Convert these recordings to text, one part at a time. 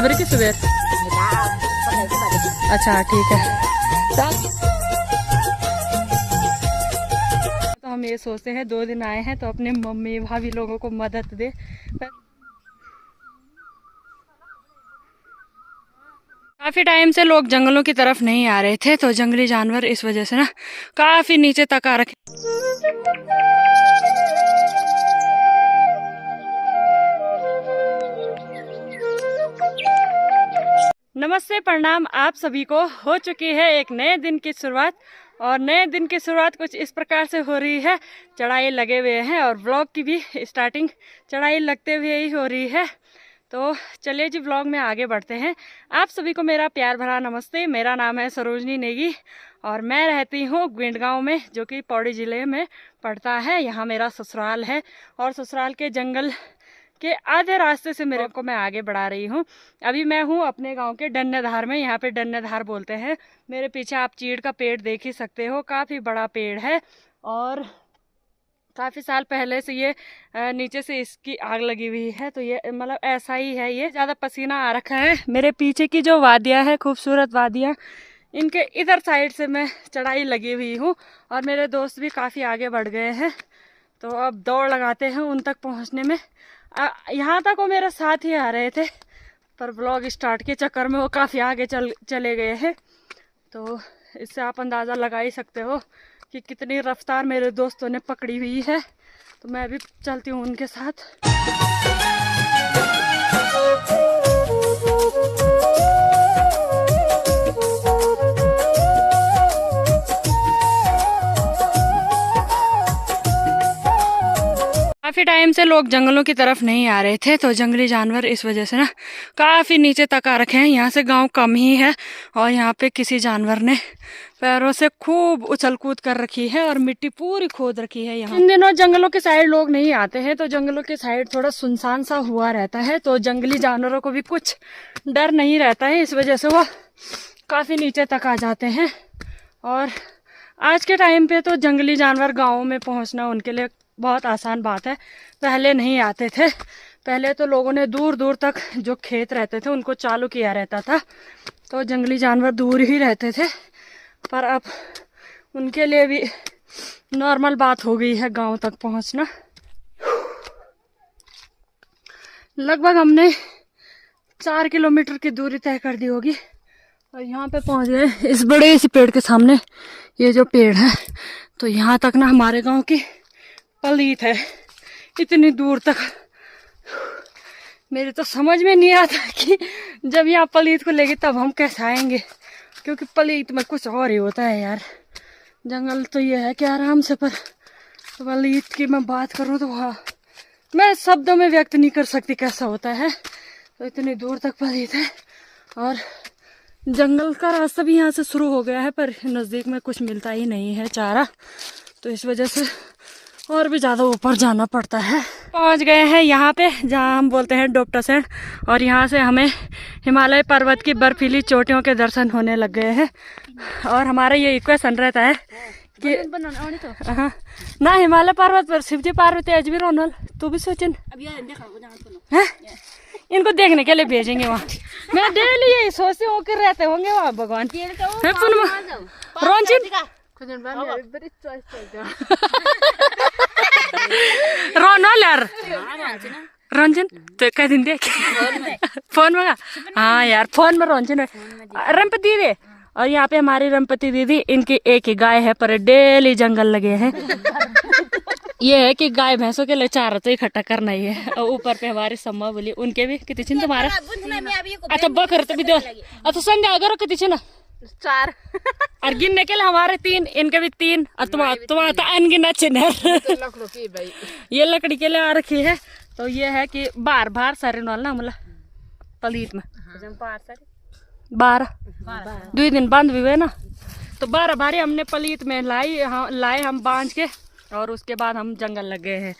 सवेरे की सवेर। अच्छा ठीक है। तो हम ये सोचते हैं 2 दिन आए हैं तो अपने मम्मी भाभी लोगों को मदद दे। काफ़ी टाइम से लोग जंगलों की तरफ नहीं आ रहे थे तो जंगली जानवर इस वजह से ना काफ़ी नीचे तक आ रखे। नमस्ते प्रणाम आप सभी को। हो चुकी है एक नए दिन की शुरुआत और नए दिन की शुरुआत कुछ इस प्रकार से हो रही है। चढ़ाई लगे हुए हैं और व्लॉग की भी स्टार्टिंग चढ़ाई लगते हुए ही हो रही है। तो चलिए जी व्लॉग में आगे बढ़ते हैं। आप सभी को मेरा प्यार भरा नमस्ते। मेरा नाम है सरोजनी नेगी और मैं रहती हूँ गुंड गाँव में जो कि पौड़ी ज़िले में पड़ता है। यहाँ मेरा ससुराल है और ससुराल के जंगल के आधे रास्ते से मेरे को मैं आगे बढ़ा रही हूँ। अभी मैं हूँ अपने गांव के डन्नेधार में। यहाँ पे डन्नेधार बोलते हैं। मेरे पीछे आप चीड़ का पेड़ देख ही सकते हो, काफ़ी बड़ा पेड़ है और काफ़ी साल पहले से ये नीचे से इसकी आग लगी हुई है। तो ये मतलब ऐसा ही है, ये ज़्यादा पसीना आ रखा है। मेरे पीछे की जो वादियाँ है, खूबसूरत वादियाँ, इनके इधर साइड से मैं चढ़ाई लगी हुई हूँ और मेरे दोस्त भी काफ़ी आगे बढ़ गए हैं। तो अब दौड़ लगाते हैं उन तक पहुँचने में। यहाँ तक वो मेरे साथ ही आ रहे थे पर ब्लॉग स्टार्ट के चक्कर में वो काफ़ी आगे चले गए हैं। तो इससे आप अंदाज़ा लगा ही सकते हो कि कितनी रफ्तार मेरे दोस्तों ने पकड़ी हुई है। तो मैं भी चलती हूँ उनके साथ। काफ़ी टाइम से लोग जंगलों की तरफ नहीं आ रहे थे तो जंगली जानवर इस वजह से ना काफ़ी नीचे तक आ रखे हैं। यहाँ से गांव कम ही है और यहाँ पे किसी जानवर ने पैरों से खूब उछल कूद कर रखी है और मिट्टी पूरी खोद रखी है। यहाँ इन दिनों जंगलों के साइड लोग नहीं आते हैं तो जंगलों के साइड थोड़ा सुनसान सा हुआ रहता है। तो जंगली जानवरों को भी कुछ डर नहीं रहता है, इस वजह से वो काफ़ी नीचे तक आ जाते हैं। और आज के टाइम पे तो जंगली जानवर गाँव में पहुँचना उनके लिए बहुत आसान बात है। पहले नहीं आते थे। पहले तो लोगों ने दूर दूर तक जो खेत रहते थे उनको चालू किया रहता था तो जंगली जानवर दूर ही रहते थे। पर अब उनके लिए भी नॉर्मल बात हो गई है गांव तक पहुंचना। लगभग हमने 4 किलोमीटर की दूरी तय कर दी होगी और यहाँ पे पहुंच गए इस बड़े से पेड़ के सामने। ये जो पेड़ है तो यहाँ तक ना हमारे गांव की पलीत है, इतनी दूर तक। मेरे तो समझ में नहीं आता कि जब यहाँ पलीत को लेगी तब हम कैसे आएंगे, क्योंकि पलीत में कुछ और ही होता है यार। जंगल तो ये है कि आराम से, पर पलीत की मैं बात करूँ तो हाँ मैं शब्दों में व्यक्त नहीं कर सकती कैसा होता है। तो इतनी दूर तक पलीत है और जंगल का रास्ता भी यहाँ से शुरू हो गया है पर नज़दीक में कुछ मिलता ही नहीं है चारा, तो इस वजह से और भी ज़्यादा ऊपर जाना पड़ता है। पहुँच गए हैं यहाँ पे जहाँ हम बोलते हैं डोपटासैंड और यहाँ से हमें हिमालय पर्वत की बर्फीली चोटियों के दर्शन होने लग गए हैं। और हमारा ये इक्वेशन रहता है कि हाँ ना हिमालय पर्वत पर शिवजी पार्वती अजबी रोनल तू भी सोचिन है, इनको देखने के लिए भेजेंगे वहाँ। मैं डेली यही सोचती हूँ कि रहते होंगे वहाँ भगवान रोनचिन रोनलर रंजन तो कह दिन देख फोन में। हाँ यार फोन में रंजन रंपति दीदी और यहाँ पे हमारी रंपति दीदी, इनकी एक ही गाय है पर डेली जंगल लगे हैं। ये है कि गाय भैंसों के लिए चारा तो इकट्ठा करना ही है। और ऊपर पे हमारी सम्मा बोली उनके भी कितनी छिन तुम्हारा अच्छा बकर तो भी दो अच्छा संध्या अगर कितनी छिन 4 और गिनने के लिए हमारे 3, इनके भी 3 और तुम्हारा तो अनगिनत चिन्ह है। ये लकड़ी के लिए आ रखी है। तो ये है कि बार बार सारे नॉल ना मतलब पलीत में 12 2 दिन बंद भी हुए ना तो 12 बारी हमने पलीत में लाए हम बांध के और उसके बाद हम जंगल लग गए हैं।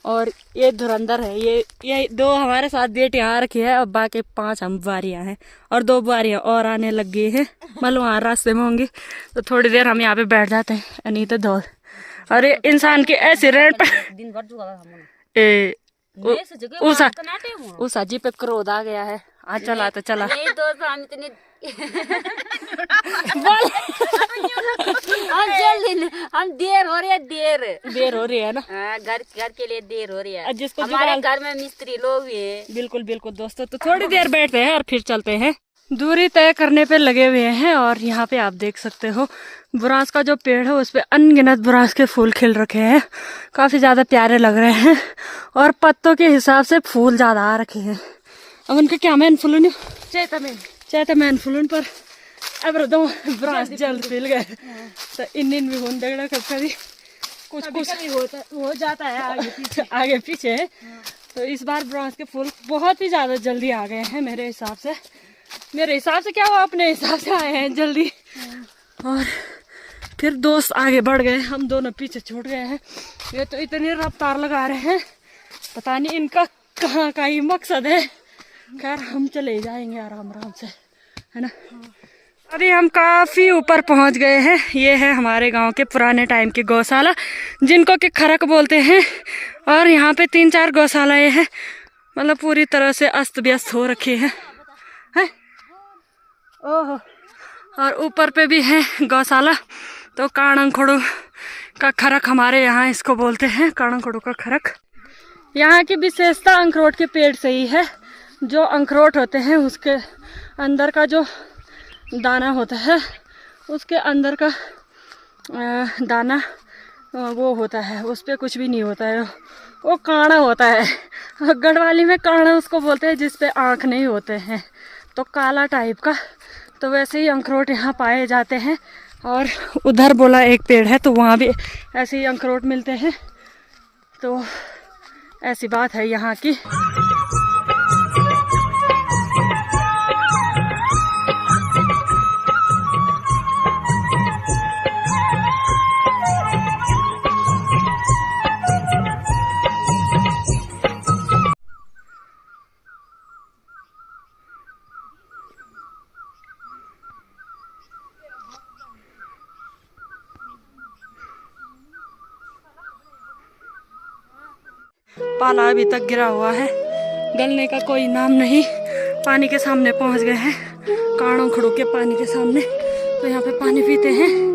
और ये धुरंधर है, ये 2 हमारे साथ डेट यहाँ रखी है और बाकी 5 हम बुआरियाँ हैं और 2 बुआरियाँ और आने लग गई है। मतलब वहाँ रास्ते में होंगी तो थोड़ी देर हम यहाँ पे बैठ जाते हैं। नहीं तो दौड़ और ये इंसान की ऐसी रेंट पर उषा जी पे क्रोध आ गया है। हाँ चला तो चला। नहीं दोस्त हम इतने बोल हम जल्दी हम देर हो रही है देर हो रही है ना। हाँ, घर के लिए देर हो रही है। जिसको हमारे घर में मिस्त्री लोग भी है। बिल्कुल बिल्कुल दोस्तों, तो थोड़ी देर बैठते हैं और फिर चलते हैं। दूरी तय करने पे लगे हुए हैं और यहाँ पे आप देख सकते हो बुरांस का जो पेड़ है उस पे अनगिनत बुरांस के फूल खिल रखे हैं। काफी ज्यादा प्यारे लग रहे हैं और पत्तों के हिसाब से फूल ज्यादा आ रखे हैं। अब उनका क्या मैन फूल चाहता मैन फूल पर अब बुरांस जल्द खिल गए तो इन भी होने देगा कभी कुछ हो जाता है आगे पीछे। तो इस बार बुरांस के फूल बहुत ही ज्यादा जल्दी आ गए हैं मेरे हिसाब से क्या हुआ, अपने हिसाब से आए हैं जल्दी। और फिर दोस्त आगे बढ़ गए, हम दोनों पीछे छूट गए हैं। ये तो इतनी रफ्तार लगा रहे हैं, पता नहीं इनका कहाँ का ही मकसद है। खैर हम चले जाएंगे आराम आराम से, है ना। अभी हम काफी ऊपर पहुंच गए हैं। ये है हमारे गांव के पुराने टाइम की गौशाला, जिनको कि खरक बोलते हैं। और यहाँ पे 3-4 गौशालाएं हैं, मतलब पूरी तरह से अस्त व्यस्त हो रखी है। ओहो, और ऊपर पे भी है गौशाला। तो काणंखोड़ू का खरक हमारे यहाँ इसको बोलते हैं, काणंखोड़ू का खरक। यहाँ की विशेषता अखरोट के पेड़ से ही है। जो अखरोट होते हैं उसके अंदर का जो दाना होता है, उसके अंदर का दाना वो होता है, उस पर कुछ भी नहीं होता है, वो काड़ा होता है। गढ़वाली में काड़ा उसको बोलते हैं जिस पे आँख नहीं होते हैं, तो काला टाइप का। तो वैसे ही अखरोट यहाँ पाए जाते हैं। और उधर बोला एक पेड़ है तो वहाँ भी ऐसे ही अखरोट मिलते हैं। तो ऐसी बात है यहाँ की। पाला अभी तक गिरा हुआ है, गलने का कोई नाम नहीं। पानी के सामने पहुंच गए हैं, काणंखोड़ू के पानी के सामने। तो यहाँ पे पानी पीते हैं।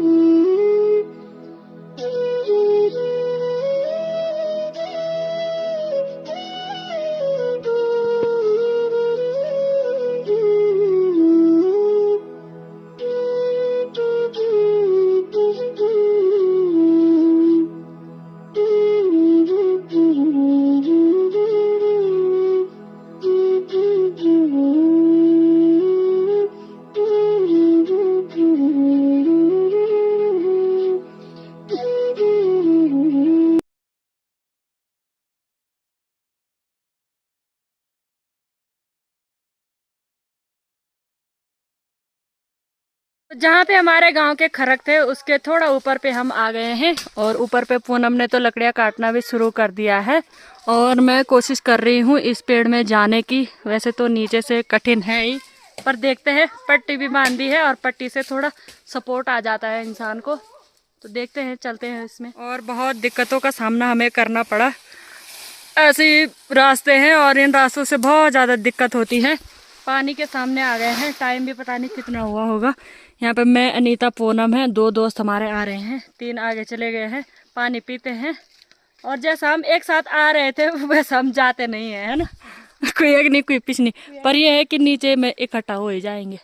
जहाँ पे हमारे गांव के खरक थे उसके थोड़ा ऊपर पे हम आ गए हैं। और ऊपर पे पूनम ने तो लकड़ियाँ काटना भी शुरू कर दिया है। और मैं कोशिश कर रही हूँ इस पेड़ में जाने की। वैसे तो नीचे से कठिन है ही, पर देखते हैं। पट्टी भी बांधी है और पट्टी से थोड़ा सपोर्ट आ जाता है इंसान को। तो देखते हैं, चलते हैं इसमें। और बहुत दिक्कतों का सामना हमें करना पड़ा। ऐसे रास्ते हैं और इन रास्तों से बहुत ज़्यादा दिक्कत होती है। पानी के सामने आ गए हैं, टाइम भी पता नहीं कितना हुआ होगा। यहाँ पे मैं, अनीता, पूनम है, 2 दोस्त हमारे आ रहे हैं, 3 आगे चले गए हैं। पानी पीते हैं और जैसा हम एक साथ आ रहे थे वैसा हम जाते नहीं है ना। कोई एक नहीं कोई पीछे नहीं, पर यह है कि नीचे में इकट्ठा हो ही जाएंगे।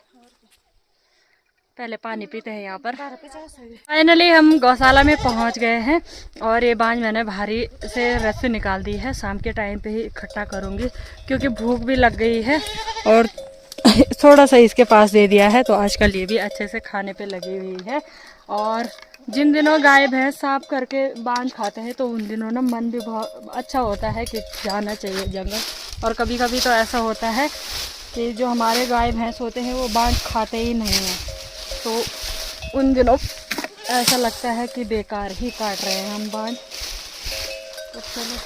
पहले पानी पीते हैं यहाँ पर। फाइनली हम गौशाला में पहुँच गए हैं और ये बांझ मैंने भारी से रस्सी निकाल दी है। शाम के टाइम पे ही इकट्ठा करूँगी क्योंकि भूख भी लग गई है और थोड़ा सा इसके पास दे दिया है। तो आजकल ये भी अच्छे से खाने पे लगी हुई है। और जिन दिनों गाय भैंस साफ करके बांझ खाते हैं तो उन दिनों ना मन भी बहुत अच्छा होता है कि जाना चाहिए जंगल। और कभी कभी तो ऐसा होता है कि जो हमारे गाय भैंस होते हैं वो बांझ खाते ही नहीं हैं, तो उन दिनों ऐसा लगता है कि बेकार ही काट रहे हैं हम बांझ। तो चलो,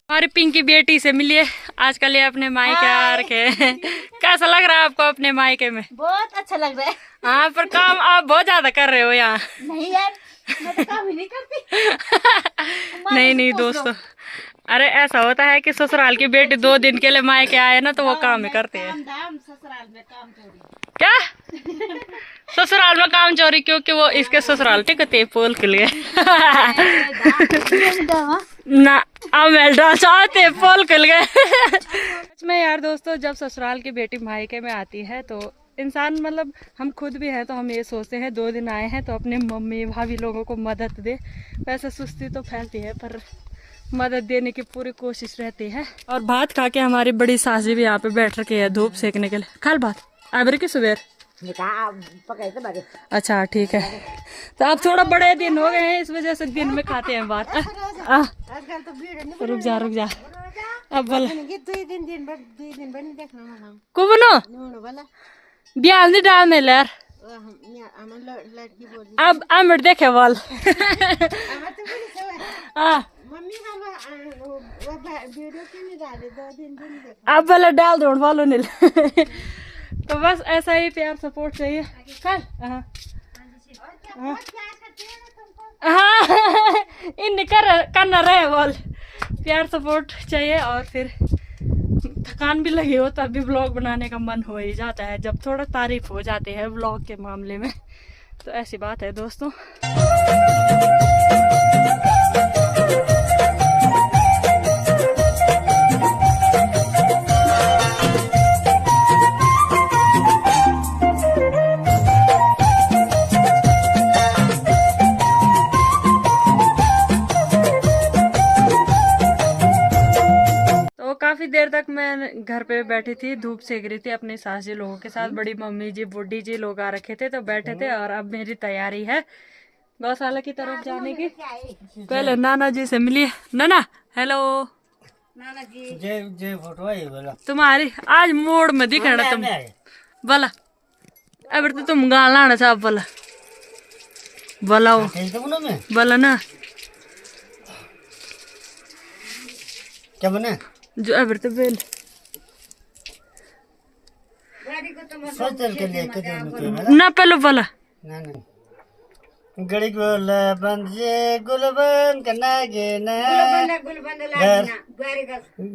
हमारी पिंकी बेटी से मिलिए। आजकल ये अपने मायके आ रखे हैं। कैसा लग रहा है आपको अपने मायके में? बहुत अच्छा लग रहा है। हाँ, पर काम आप बहुत ज्यादा कर रहे हो यहाँ। नहीं यार, मैं तो काम ही नहीं करती। नहीं दोस्तों, अरे ऐसा होता है कि ससुराल की बेटी 2 दिन के लिए मायके आए ना तो वो काम ही करते हैं। ससुराल में काम चोरी। क्या ससुराल में काम चोरी? क्योंकि वो इसके ससुराल टिकते पोल के लिए ना अमेल्डा चाहते पोल के लिए। सच में यार दोस्तों, जब ससुराल की बेटी मायके में आती है तो इंसान मतलब हम खुद भी हैं तो हम ये सोचते हैं 2 दिन आए हैं तो अपने मम्मी भाभी लोगों को मदद दे। वैसे सुस्ती तो फैलती है पर मदद देने की पूरी कोशिश रहती है। और भात खा के हमारी बड़ी सासी भी यहाँ पे बैठ रखी है धूप सेकने के लिए। खाल भात आबरी की सुबह। अच्छा ठीक है, तो अब थोड़ा बड़े दिन हो गए हैं इस वजह से दिन में खाते हैं बात। रुक जा अब बोला कुबनो ब्याह नहीं डाल में यार। अब आमर देखे बोल अब बोला डाल दो वालों ने। तो बस ऐसा ही प्यार सपोर्ट चाहिए। हाँ इन करना रहे बोल, प्यार सपोर्ट चाहिए। और फिर थकान भी लगी हो तब भी व्लॉग बनाने का मन हो ही जाता है जब थोड़ा तारीफ हो जाती है व्लॉग के मामले में। तो ऐसी बात है दोस्तों। काफी देर तक मैं घर पे बैठी थी, धूप सेक रही थी अपनी सासी लोगों के साथ। बड़ी मम्मी जी बुड्ढी जी लोग आ रखे थे तो बैठे थे। और अब मेरी तैयारी है गौशाला की तरफ जाने की। पहले नाना जी से मिलिए। नाना हेलो। नाना जी जय फोटो तुम्हारी आज मोड़ में दिखना तुम बोला। अब तो तुम गाल लाना चाह बोला बोलाओ बोला ना क्या बना जो अब तो बेल ना पहले बोला गड़ी गोला बंदे गुलबन करना गेना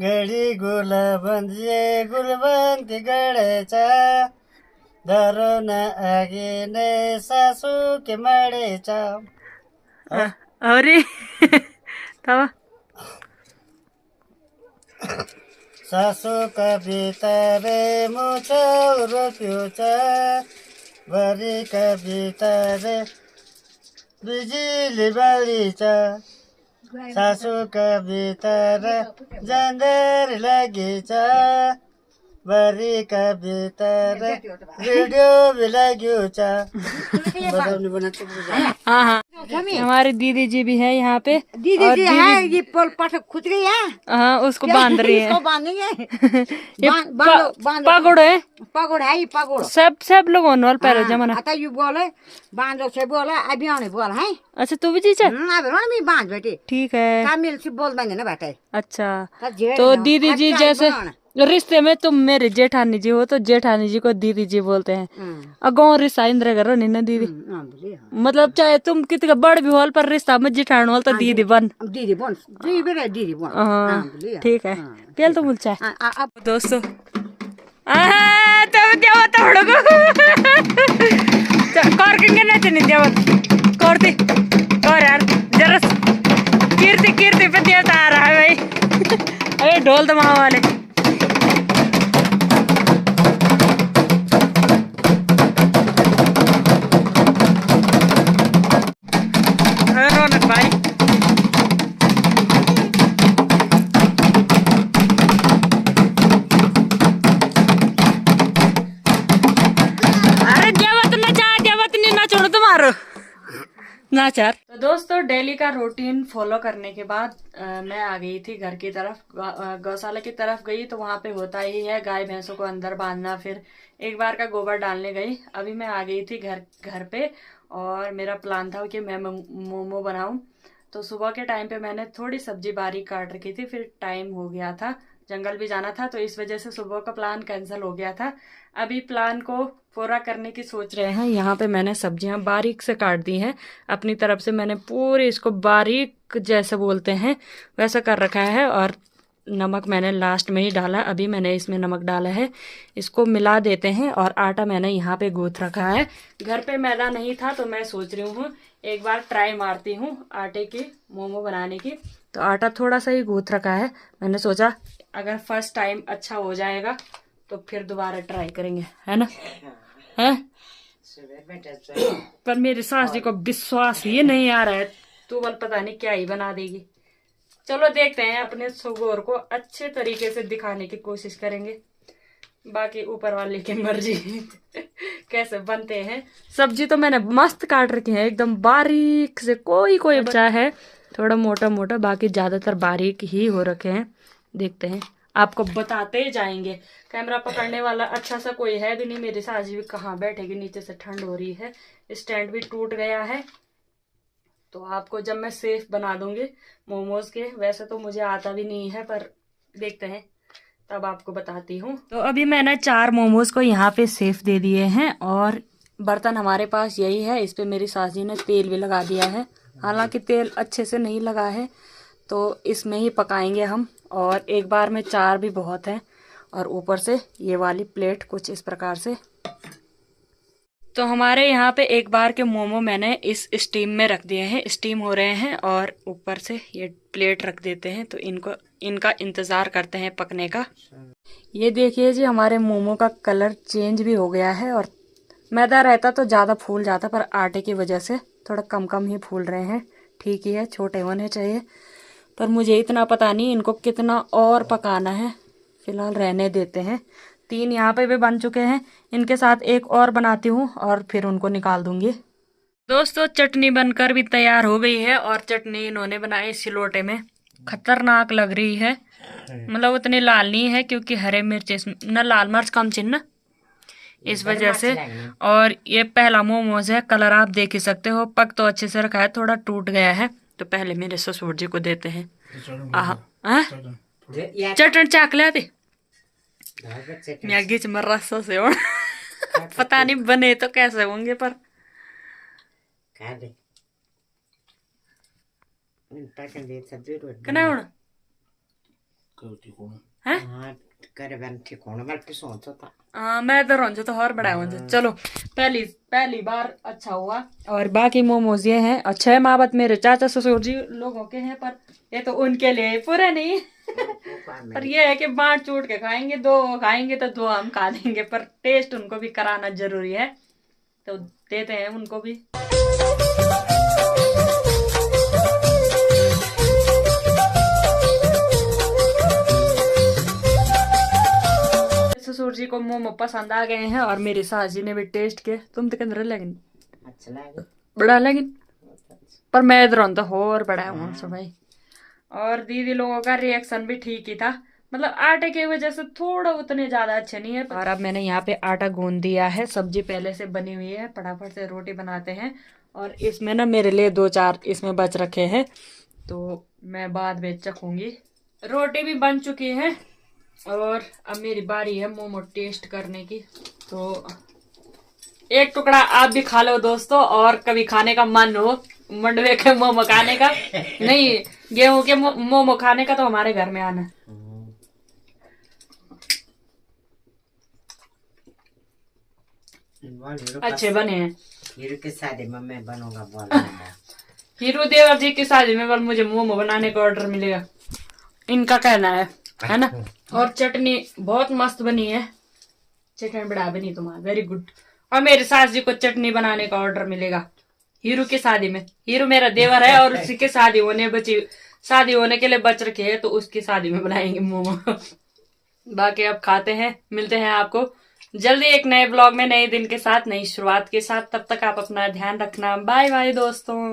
गड़ी गोला बंदे गुलबन के गड़े चा धरो न आगे ने सासू के मड़े चा। अरे तवा सासू का भीतर मुछो रोप्यो छ भरी का भीतर बिजुली बाली छ सासू का भीतर जंदर लगी छ भरी का भीतर रेडियो भी लाग्यो छ। हाँ हमारी दीदी जी भी है यहाँ पे। दीदी जी है ये पोल पाठक खुद गई है। हाँ उसको बांध रही है। बांधेंगे पगड़ है पगड़ है ये पगड़ सब लोग होने पहले जमाना आता यू बोले बांधो से बोला अभी आने बोल है। अच्छा तू भी जी अभी बांध बेटे ठीक है कामिल से बोल देंगे ना बेटे। अच्छा तो दीदी जी जैसे रिश्ते में तुम मेरे जेठानी जी हो तो जेठानी जी को दीदी जी बोलते हैं। अगो रिश्ता इंद्र करो नहीं ना दीदी मतलब चाहे तुम कितने बड़ भी हो पर रिश्ता में जेठान हो तो दीदी बन दीदी बन ठीक है पेल तो मुझे दोस्तों तब देवा तोड़ो कर के ना चने देवा कर दे कर यार जरा कीर्ति कीर्ति पे देवता आ रहा है भाई। अरे ढोल तो वहाँ वाले रौनक भाई अरे देवत नहीं ना छोड़ो तुम्हारो नाचार। तो दोस्तों डेली का रूटीन फॉलो करने के बाद मैं आ गई थी घर की तरफ। गौशाला की तरफ गई तो वहाँ पे होता ही है गाय भैंसों को अंदर बांधना, फिर एक बार का गोबर डालने गई। अभी मैं आ गई थी घर पे और मेरा प्लान था कि मैं मोमो बनाऊं। तो सुबह के टाइम पे मैंने थोड़ी सब्जी बारीक काट रखी थी, फिर टाइम हो गया था जंगल भी जाना था, तो इस वजह से सुबह का प्लान कैंसिल हो गया था। अभी प्लान को पूरा करने की सोच रहे हैं। यहाँ पे मैंने सब्जियां बारीक से काट दी हैं अपनी तरफ से, मैंने पूरी इसको बारीक जैसे बोलते हैं वैसा कर रखा है। और नमक मैंने लास्ट में ही डाला, अभी मैंने इसमें नमक डाला है। इसको मिला देते हैं। और आटा मैंने यहाँ पे गूंथ रखा है। घर पे मैदा नहीं था तो मैं सोच रही हूँ एक बार ट्राई मारती हूँ आटे की मोमो बनाने की। तो आटा थोड़ा सा ही गूंथ रखा है, मैंने सोचा अगर फर्स्ट टाइम अच्छा हो जाएगा तो फिर दोबारा ट्राई करेंगे, है ना? है पर मेरी सास जी को विश्वास ही नहीं आ रहा है, तो बल पता नहीं क्या ही बना देगी। चलो देखते हैं, अपने सुगोर को अच्छे तरीके से दिखाने की कोशिश करेंगे, बाकी ऊपर वाले की मर्जी कैसे बनते हैं। सब्जी तो मैंने मस्त काट रखी है एकदम बारीक से, कोई कोई बचा है थोड़ा मोटा मोटा, बाकी ज्यादातर बारीक ही हो रखे हैं। देखते हैं, आपको बताते जाएंगे। कैमरा पकड़ने वाला अच्छा सा कोई है भी नहीं, मेरी साजी भी कहाँ बैठेगी, नीचे से ठंड हो रही है, स्टैंड भी टूट गया है। तो आपको जब मैं सेफ बना दूंगी मोमोज के, वैसे तो मुझे आता भी नहीं है पर देखते हैं तब आपको बताती हूँ। तो अभी मैंने 4 मोमोज को यहाँ पे सेफ दे दिए हैं और बर्तन हमारे पास यही है। इस पे मेरी सास जी ने तेल भी लगा दिया है, हालांकि तेल अच्छे से नहीं लगा है, तो इसमें ही पकाएंगे हम। और एक बार में 4 भी बहुत है। और ऊपर से ये वाली प्लेट कुछ इस प्रकार से। तो हमारे यहाँ पे एक बार के मोमो मैंने इस स्टीम में रख दिए हैं, स्टीम हो रहे हैं। और ऊपर से ये प्लेट रख देते हैं, तो इनका इंतज़ार करते हैं पकने का। ये देखिए जी, हमारे मोमो का कलर चेंज भी हो गया है। और मैदा रहता तो ज़्यादा फूल जाता, पर आटे की वजह से थोड़ा कम कम ही फूल रहे हैं। ठीक ही है, छोटे होने चाहिए। पर मुझे इतना पता नहीं इनको कितना और पकाना है, फिलहाल रहने देते हैं। 3 यहाँ पे भी बन चुके हैं, इनके साथ एक और बनाती हूँ और फिर उनको निकाल दूंगी। दोस्तों चटनी बनकर भी तैयार हो गई है। और चटनी इन्होंने बनाई सिलोटे में, खतरनाक लग रही है। मतलब उतनी लाल नहीं है क्योंकि हरे मिर्च न, लाल मिर्च कम चिन्ह इस वजह से। और ये पहला मोमोज है, कलर आप देख ही सकते हो। पक तो अच्छे से रखा है, थोड़ा टूट गया है। तो पहले मेरे ससुर जी को देते हैं। चटन चाक ले आते मैगी च मर रसा से और पता नहीं बने तो कैसे होंगे, पर कना होना मैं तो रोंझो तो और बड़ा होंगे। चलो पहली बार अच्छा हुआ। और बाकी मोमोज ये हैं, अच्छे माँ बाप मेरे चाचा ससुर जी लोगों के हैं, पर ये तो उनके लिए पूरे नहीं पर ये है कि बांट चूट के खाएंगे, 2 खाएंगे तो 2 हम खा देंगे, पर टेस्ट उनको भी कराना जरूरी है, तो देते हैं उनको भी। ससुर जी को मोमो पसंद आ गए हैं और मेरी सास जी ने भी टेस्ट किए। तुम तो कहते लेकिन अच्छा लगे, बड़ा लेकिन पर मैं इधर तो और बड़ा हूँ सब भाई। और दीदी लोगों का रिएक्शन भी ठीक ही था, मतलब आटे की वजह से थोड़ा उतने ज्यादा अच्छे नहीं है। और अब मैंने यहाँ पे आटा गूंद दिया है, सब्जी पहले से बनी हुई है, फटाफट से रोटी बनाते हैं। और इसमें ना मेरे लिए 2-4 इसमें बच रखे हैं, तो मैं बाद में चखूंगी। रोटी भी बन चुकी है और अब मेरी बारी है मोमो टेस्ट करने की। तो एक टुकड़ा आप भी खा लो दोस्तों, और कभी खाने का मन हो मंडवे के मोमो खाने का नहीं, गेहूं के मोमो खाने का, तो हमारे घर में आना। अच्छे बने हैं। हीरू की शादी में मैं बनूंगा बोला हीरू देवर जी की शादी में मुझे मोमो बनाने का ऑर्डर मिलेगा, इनका कहना है ना। और चटनी बहुत मस्त बनी है, चटनी बड़ा बनी तुम्हारा, वेरी गुड। और मेरी सास जी को चटनी बनाने का ऑर्डर मिलेगा हीरू की शादी में। हीरू मेरा देवर है और उसी की शादी होने के लिए बच रखे है, तो उसकी शादी में बनाएंगे मोमो। बाकी अब खाते हैं, मिलते हैं आपको जल्दी एक नए ब्लॉग में, नए दिन के साथ, नई शुरुआत के साथ। तब तक आप अपना ध्यान रखना। बाय बाय दोस्तों।